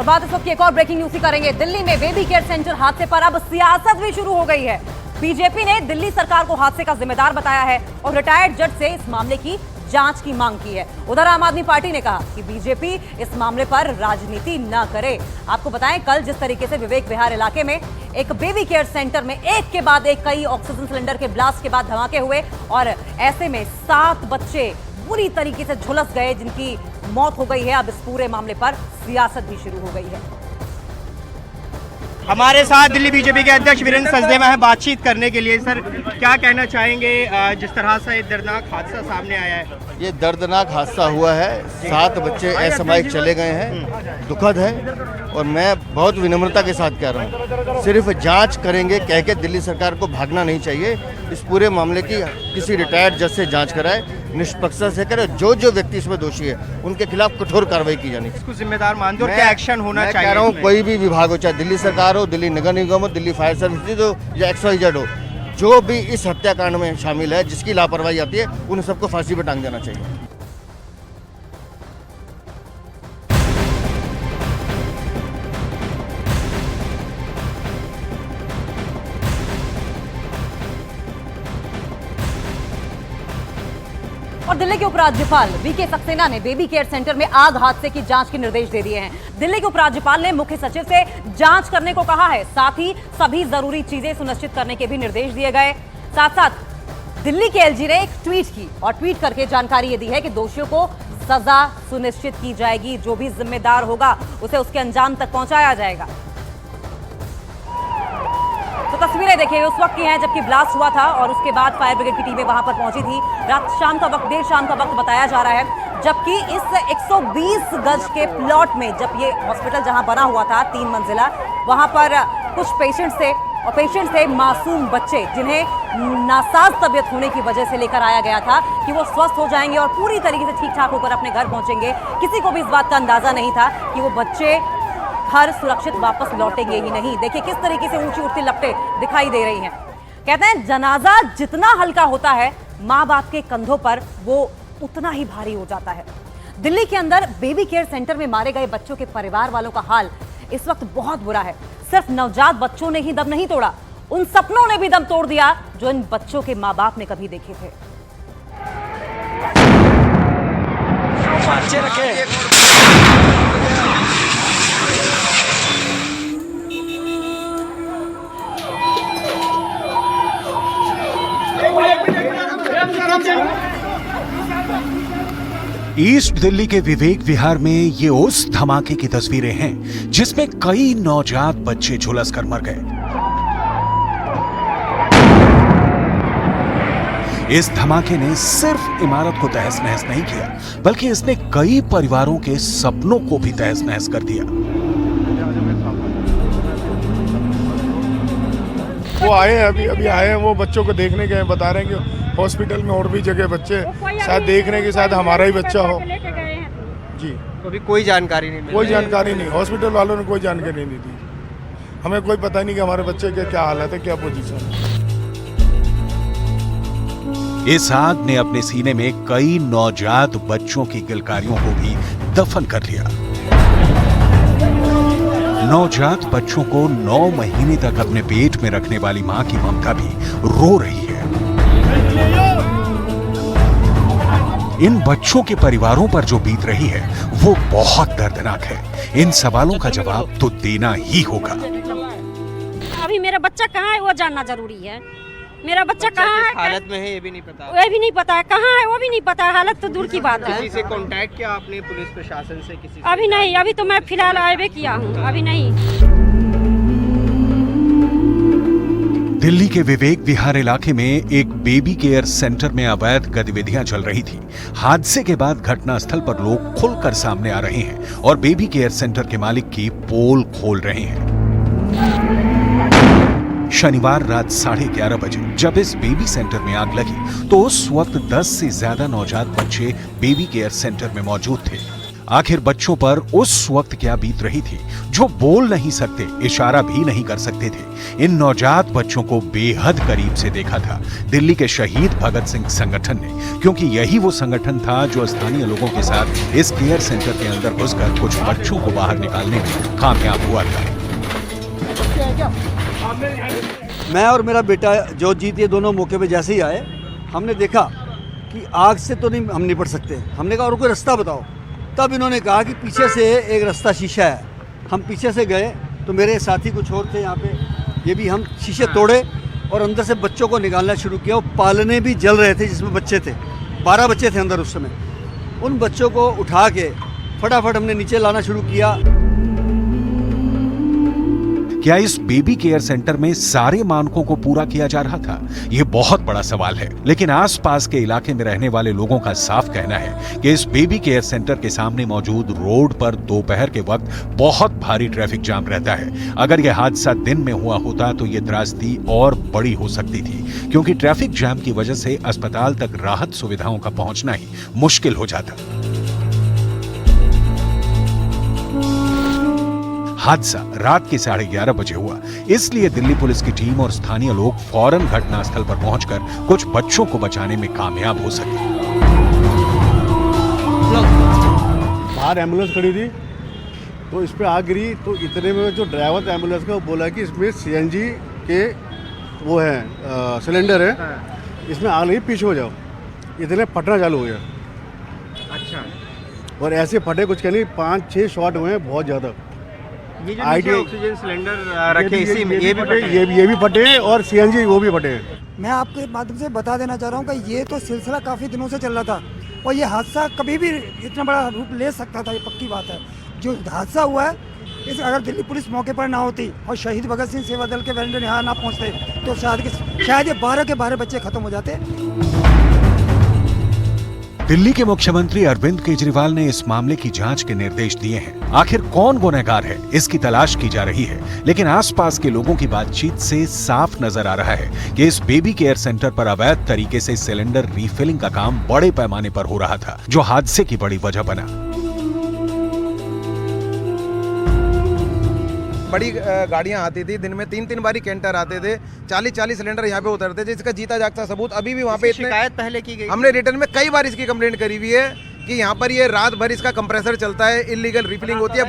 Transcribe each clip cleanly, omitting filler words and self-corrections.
और बात इस वक्त की एक और ब्रेकिंग न्यूज ही करेंगे। दिल्ली में बेबी केयर सेंटर हादसे पर अब सियासत भी शुरू हो गई है। बीजेपी ने दिल्ली सरकार को हादसे का जिम्मेदार बताया है और रिटायर्ड जज से इस मामले की जांच की मांग की है। उधर आम आदमी पार्टी ने कहा कि बीजेपी इस मामले पर राजनीति न करे। आपको बताएं, कल जिस तरीके से विवेक विहार इलाके में एक बेबी केयर सेंटर में एक के बाद एक कई ऑक्सीजन सिलेंडर के ब्लास्ट के बाद धमाके हुए और ऐसे में 7 बच्चे बुरी तरीके से झुलस गए, जिनकी मौत हो गई है। अब इस पूरे मामले पर सियासत भी शुरू हो गई है। हमारे साथ दिल्ली बीजेपी के अध्यक्ष वीरेंद्र सचदेवा हैं बातचीत करने के लिए। सर, क्या कहना चाहेंगे जिस तरह से एक दर्दनाक हादसा सामने आया है? ये दर्दनाक हादसा हुआ है, 7 बच्चे असामयिक चले गए हैं, दुखद है। और मैं बहुत विनम्रता के साथ कह रहा हूँ, सिर्फ जांच करेंगे कह के दिल्ली सरकार को भागना नहीं चाहिए। इस पूरे मामले की किसी रिटायर्ड जज से जांच कराए, निष्पक्षता से करे। जो जो व्यक्ति इसमें दोषी है उनके खिलाफ कठोर कार्रवाई की जानी चाहिए। इसको जिम्मेदार मानते हो और क्या एक्शन होना चाहिए? कह रहा हूँ, कोई भी विभाग हो, चाहे दिल्ली सरकार हो, दिल्ली नगर निगम हो, दिल्ली फायर सर्विसेज हो या XYZ हो, जो भी इस हत्याकांड में शामिल है, जिसकी लापरवाही आती है, उन सबको फांसी पर टांग देना चाहिए। और दिल्ली के उपराज्यपाल वीके सक्सेना ने बेबी केयर सेंटर में आग हादसे की जांच के निर्देश दे दिए हैं। दिल्ली के उपराज्यपाल ने मुख्य सचिव से जांच करने को कहा है। साथ ही सभी जरूरी चीजें सुनिश्चित करने के भी निर्देश दिए गए। साथ साथ दिल्ली के LG ने एक ट्वीट की और ट्वीट करके जानकारी ये दी है कि दोषियों को सजा सुनिश्चित की जाएगी। जो भी जिम्मेदार होगा उसे उसके अंजाम तक पहुंचाया जाएगा। तो तस्वीरें देखिए उस वक्त की हैं जबकि ब्लास्ट हुआ था और उसके बाद फायर ब्रिगेड की टीमें वहां पर पहुंची थी। रात शाम का वक्त, देर शाम का वक्त बताया जा रहा है, जबकि इस 120 गज के प्लॉट में जब ये हॉस्पिटल जहां बना हुआ था 3 मंजिला, वहां पर कुछ पेशेंट्स थे मासूम बच्चे, जिन्हें नासाज तबीयत होने की वजह से लेकर आया गया था कि वो स्वस्थ हो जाएंगे और पूरी तरीके से ठीक ठाक होकर अपने घर पहुंचेंगे। किसी को भी इस बात का अंदाजा नहीं था कि वो बच्चे घर सुरक्षित वापस लौटेंगे ही नहीं। देखिए किस तरीके से ऊंची उठती लपटें दिखाई दे रही हैं। कहते हैं जनाजा जितना हल्का होता है, माँ बाप के कंधों पर वो उतना ही भारी हो जाता है। दिल्ली के अंदर बेबी केयर सेंटर में मारे गए बच्चों के परिवार वालों का हाल इस वक्त बहुत बुरा है। सिर्फ नवजात बच्चों ने ही दम नहीं तोड़ा, उन सपनों ने भी दम तोड़ दिया जो इन बच्चों के माँ बाप ने कभी देखे थे। ईस्ट दिल्ली के विवेक विहार में ये उस धमाके की तस्वीरें हैं जिसमें कई नवजात बच्चे झुलसकर मर गए। इस धमाके ने सिर्फ इमारत को तहस नहस नहीं किया, बल्कि इसने कई परिवारों के सपनों को भी तहस नहस कर दिया। वो आए हैं, अभी आए हैं, वो बच्चों को देखने गए, बता रहे हैं कि हॉस्पिटल में और भी जगह बच्चे शायद देख रहे हैं कि शायद हमारा ही बच्चा हो। जी, तो अभी कोई जानकारी नहीं मिली? कोई जानकारी नहीं, हॉस्पिटल वालों ने कोई जानकारी नहीं दी। हमें कोई पता नहीं कि हमारे बच्चे के क्या हालत है, क्या पोजीशन है। इस आग ने अपने सीने में कई नवजात बच्चों की किलकारियों को भी दफन कर लिया। नवजात बच्चों को 9 महीने तक अपने पेट में रखने वाली मां की ममता भी रो रही है। इन बच्चों के परिवारों पर जो बीत रही है वो बहुत दर्दनाक है। इन सवालों का जवाब तो देना ही होगा। अभी मेरा बच्चा कहाँ है वो जानना जरूरी है। मेरा बच्चा कहाँ है, हालत में है ये भी नहीं पता? वो भी नहीं पता है, कहाँ है वो भी नहीं पता है। हालत तो दूर की बात है। किसी से कांटेक्ट किया आपने, पुलिस प्रशासन से किसी से? अभी नहीं, अभी तो मैं फिलहाल आए किया हूँ, अभी नहीं। दिल्ली के विवेक विहार इलाके में एक बेबी केयर सेंटर में अवैध गतिविधियां चल रही थी। हादसे के बाद घटनास्थल पर लोग खुलकर सामने आ रहे हैं और बेबी केयर सेंटर के मालिक की पोल खोल रहे हैं। शनिवार रात 11:30 बजे जब इस बेबी सेंटर में आग लगी तो उस वक्त 10 से ज्यादा नवजात बच्चे बेबी केयर सेंटर में मौजूद थे। आखिर बच्चों पर उस वक्त क्या बीत रही थी जो बोल नहीं सकते, इशारा भी नहीं कर सकते थे। इन नवजात बच्चों को बेहद करीब से देखा था दिल्ली के शहीद भगत सिंह संगठन ने, क्योंकि यही वो संगठन था जो स्थानीय लोगों के साथ इस केयर सेंटर के अंदर घुसकर कुछ बच्चों को बाहर निकालने में कामयाब हुआ था। मैं और मेरा बेटा जो जीत, ये दोनों मौके पे जैसे ही आए, हमने देखा कि आग से तो नहीं हम निपट सकते। हमने कहा और कोई रास्ता बताओ। तब इन्होंने कहा कि पीछे से एक रास्ता शीशा है। हम पीछे से गए तो मेरे साथी कुछ और थे यहाँ पे, ये भी हम शीशे तोड़े और अंदर से बच्चों को निकालना शुरू किया। वो पालने भी जल रहे थे जिसमें बच्चे थे, 12 बच्चे थे अंदर उस समय। उन बच्चों को उठा के फटाफट हमने नीचे लाना शुरू किया। क्या इस बेबी केयर सेंटर में सारे मानकों को पूरा किया जा रहा था? यह बहुत बड़ा सवाल है, लेकिन आसपास के इलाके में रहने वाले लोगों का साफ कहना है कि इस बेबी केयर सेंटर के सामने मौजूद रोड पर दोपहर के वक्त बहुत भारी ट्रैफिक जाम रहता है। अगर यह हादसा दिन में हुआ होता तो यह त्रासदी और बड़ी हो सकती थी, क्योंकि ट्रैफिक जाम की वजह से अस्पताल तक राहत सुविधाओं का पहुंचना ही मुश्किल हो जाता। हादसा रात के 11:30 बजे हुआ, इसलिए दिल्ली पुलिस की टीम और स्थानीय लोग फौरन घटनास्थल पर पहुंचकर कुछ बच्चों को बचाने में कामयाब हो सके। बाहर एम्बुलेंस खड़ी थी तो इस पे आग गिरी, तो इतने में जो ड्राइवर था एम्बुलेंस का वो बोला कि इसमें सीएनजी के वो है सिलेंडर है, इसमें आग लगी, पीछे हो जाओ। इतने फटना चालू हो गया। अच्छा, और ऐसे फटे कुछ कहने 5-6 शॉट हुए हैं, बहुत ज़्यादा। ये जो नीचे ऑक्सीजन सिलेंडर रखे इसी में ये भी फटे हैं और सीएनजी वो भी फटे हैं। मैं आपके माध्यम से बता देना चाह रहा हूँ कि ये तो सिलसिला काफ़ी दिनों से चल रहा था और ये हादसा कभी भी इतना बड़ा रूप ले सकता था, ये पक्की बात है। जो हादसा हुआ है, इस अगर दिल्ली पुलिस मौके पर ना होती और शहीद भगत सिंह सेवा दल के वॉलंटियर यहाँ ना पहुँचते तो शायद ये 12 के 12 बच्चे खत्म हो जाते। दिल्ली के मुख्यमंत्री अरविंद केजरीवाल ने इस मामले की जांच के निर्देश दिए हैं। आखिर कौन गुनहगार है, इसकी तलाश की जा रही है, लेकिन आसपास के लोगों की बातचीत से साफ नजर आ रहा है कि इस बेबी केयर सेंटर पर अवैध तरीके से सिलेंडर रीफिलिंग का काम बड़े पैमाने पर हो रहा था, जो हादसे की बड़ी वजह बना। बड़ी गाड़ियां आती थी, दिन में 3-3 बारी कैंटर आते थे, 40-40 सिलेंडर यहाँ पे उतरते थे, जिसका जीता जागता सबूत अभी भी वहाँ पे शिकायत पहले की गई। हमने रिटर्न में कई बार इसकी कंप्लेंट करी हुई है कि यहाँ पर ये रात भर इसका कंप्रेसर चलता है, इलीगल रिफिलिंग होती है,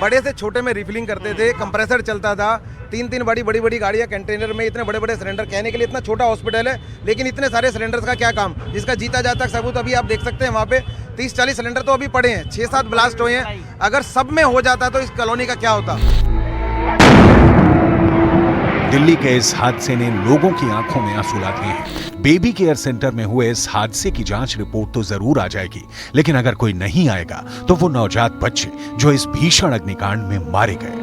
बड़े से छोटे में रिफिलिंग करते थे, कंप्रेसर चलता था, 3-3 बड़ी गाड़ियाँ कंटेनर में, इतने बड़े सेलेंडर, कहने के लिए इतना छोटा हॉस्पिटल है लेकिन इतने सारे सिलेंडर्स का क्या काम, जिसका जीता जाता सबूत अभी आप देख सकते हैं। वहाँ पे 30-40 सिलेंडर तो अभी पड़े हैं, 6-7 ब्लास्ट हुए हैं। अगर सब में हो जाता तो इस कॉलोनी का क्या होता। दिल्ली के इस हादसे ने लोगों की आंखों में आंसू ला दिए हैं। बेबी केयर सेंटर में हुए इस हादसे की जांच रिपोर्ट तो जरूर आ जाएगी, लेकिन अगर कोई नहीं आएगा तो वो नवजात बच्चे जो इस भीषण अग्निकांड में मारे गए